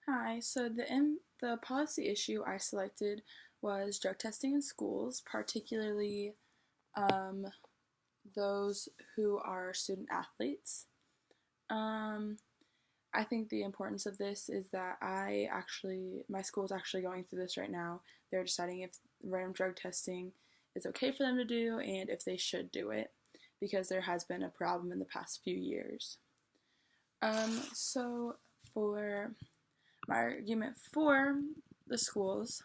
Hi, so the policy issue I selected was drug testing in schools, particularly um, those who are student athletes. Um, I think the importance of this is that my school is actually going through this right now. They're deciding if random drug testing is okay for them to do and if they should do it because there has been a problem in the past few years. So for my argument for the schools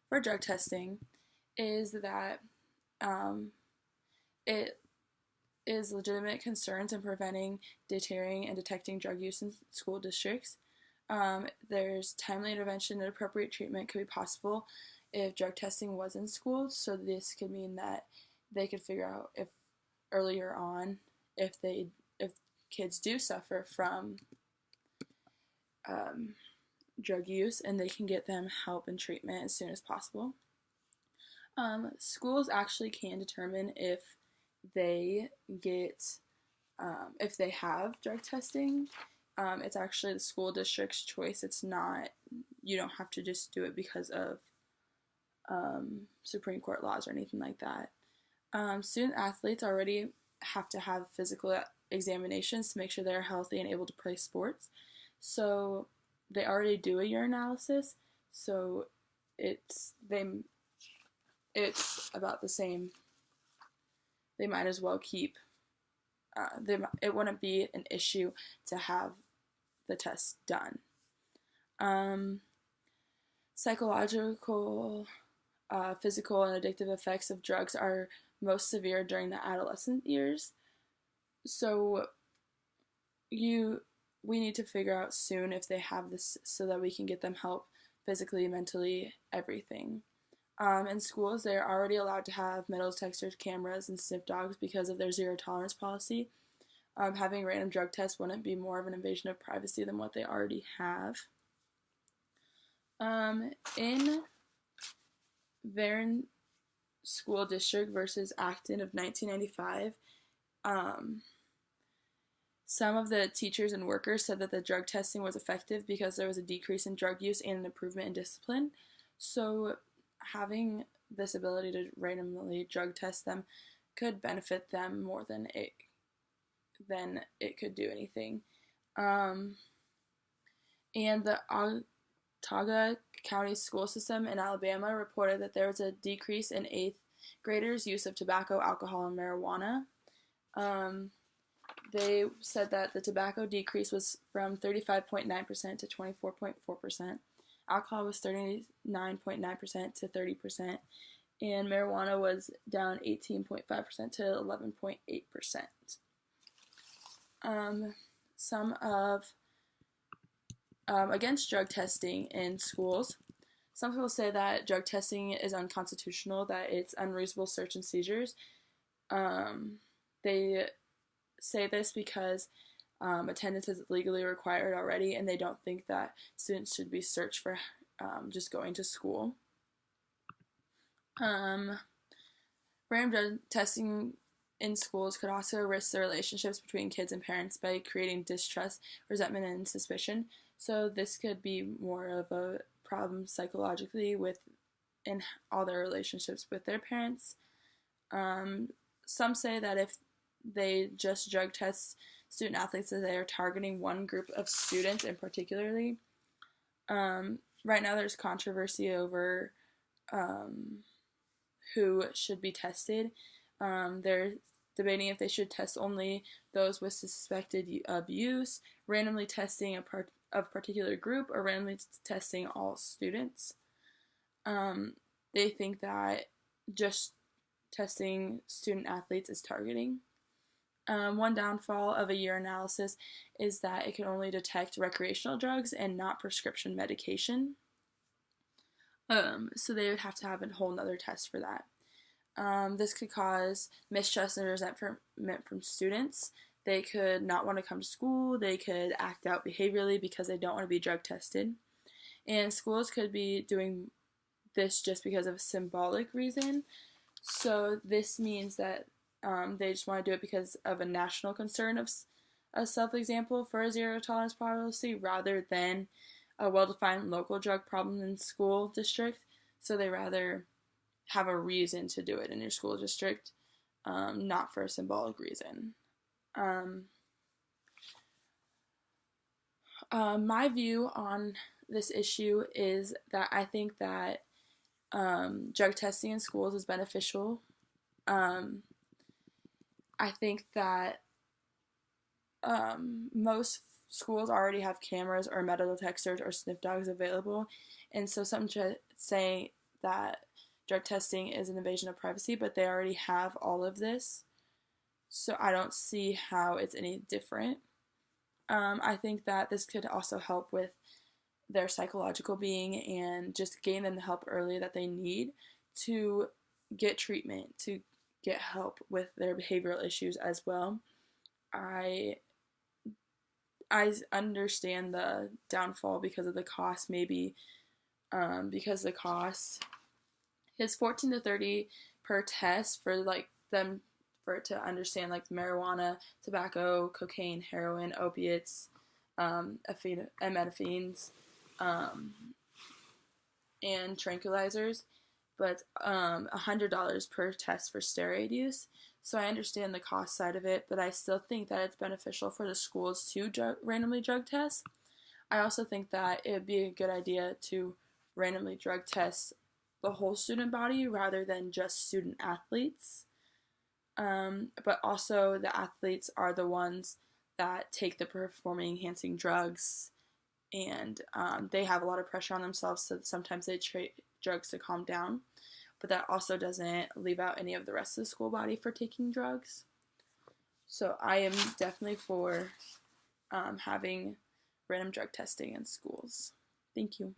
for drug testing is that um, it is legitimate concerns in preventing, deterring, and detecting drug use in school districts. There's timely intervention and appropriate treatment could be possible if drug testing was in schools. So this could mean that they could figure out if earlier on if kids do suffer from um, drug use and they can get them help and treatment as soon as possible. Schools actually can determine they get if they have drug testing. It's actually the school district's choice. It's not, you don't have to just do it because of Supreme Court laws or anything like that. Student athletes already have to have physical examinations to make sure they're healthy and able to play sports. So they already do a urinalysis. So it's they it's about the same. They might as well keep. It wouldn't be an issue to have the test done. Um, Psychological, physical, and addictive effects of drugs are most severe during the adolescent years. So you we need to figure out soon if they have this so that we can get them help physically, mentally, everything. In schools, they're already allowed to have metal detectors, cameras, and sniff dogs because of their zero tolerance policy. Having random drug tests wouldn't be more of an invasion of privacy than what they already have. In Varen School District versus Acton of 1995, um, some of the teachers and workers said that the drug testing was effective because there was a decrease in drug use and an improvement in discipline. So having this ability to randomly drug test them could benefit them more than it could do anything. Um, and the Autauga County school system in Alabama reported that there was a decrease in eighth graders' use of tobacco, alcohol, and marijuana. Um, they said that the tobacco decrease was from 35.9% to 24.4%. Alcohol was 39.9% to 30%, and marijuana was down 18.5% to 11.8%. Some of against drug testing in schools. Some people say that drug testing is unconstitutional, that it's unreasonable search and seizures. They say this because attendance is legally required already, and they don't think that students should be searched for just going to school. Random drug testing in schools could also risk the relationships between kids and parents by creating distrust, resentment, and suspicion. So this could be more of a problem psychologically in all their relationships with their parents. Some say that if they just drug test student athletes, that they are targeting one group of students in particularly. Right now there's controversy over who should be tested. They're debating if they should test only those with suspected abuse, randomly testing a particular group, or randomly testing all students. They think that just testing student athletes is targeting. One downfall of a urinalysis is that it can only detect recreational drugs and not prescription medication. So they would have to have a whole nother test for that. This could cause mistrust and resentment from students. They could not want to come to school. They could act out behaviorally because they don't want to be drug tested. And schools could be doing this just because of a symbolic reason. So this means that they just want to do it because of a national concern of a self-example for a zero tolerance policy rather than a well-defined local drug problem in school district, so they rather have a reason to do it in your school district, not for a symbolic reason. Um, my view on this issue is that I think that drug testing in schools is beneficial. Um, I think that most schools already have cameras or metal detectors or sniff dogs available, and so some say that drug testing is an invasion of privacy, but they already have all of this, so I don't see how it's any different. I think that this could also help with their psychological being and just gain them the help early that they need to get treatment, to get help with their behavioral issues as well. I I understand the downfall because of the cost, maybe because the cost is 14 to 30 per test for like them for it to understand like marijuana, tobacco, cocaine, heroin, opiates, amphetamines, um, and tranquilizers, but $100 per test for steroid use. So I understand the cost side of it, but I still think that it's beneficial for the schools to randomly drug test. I also think that it would be a good idea to randomly drug test the whole student body rather than just student athletes. But also, the athletes are the ones that take the performing enhancing drugs, and they have a lot of pressure on themselves, so sometimes they take drugs to calm down. But that also doesn't leave out any of the rest of the school body for taking drugs. So I am definitely for having random drug testing in schools. Thank you.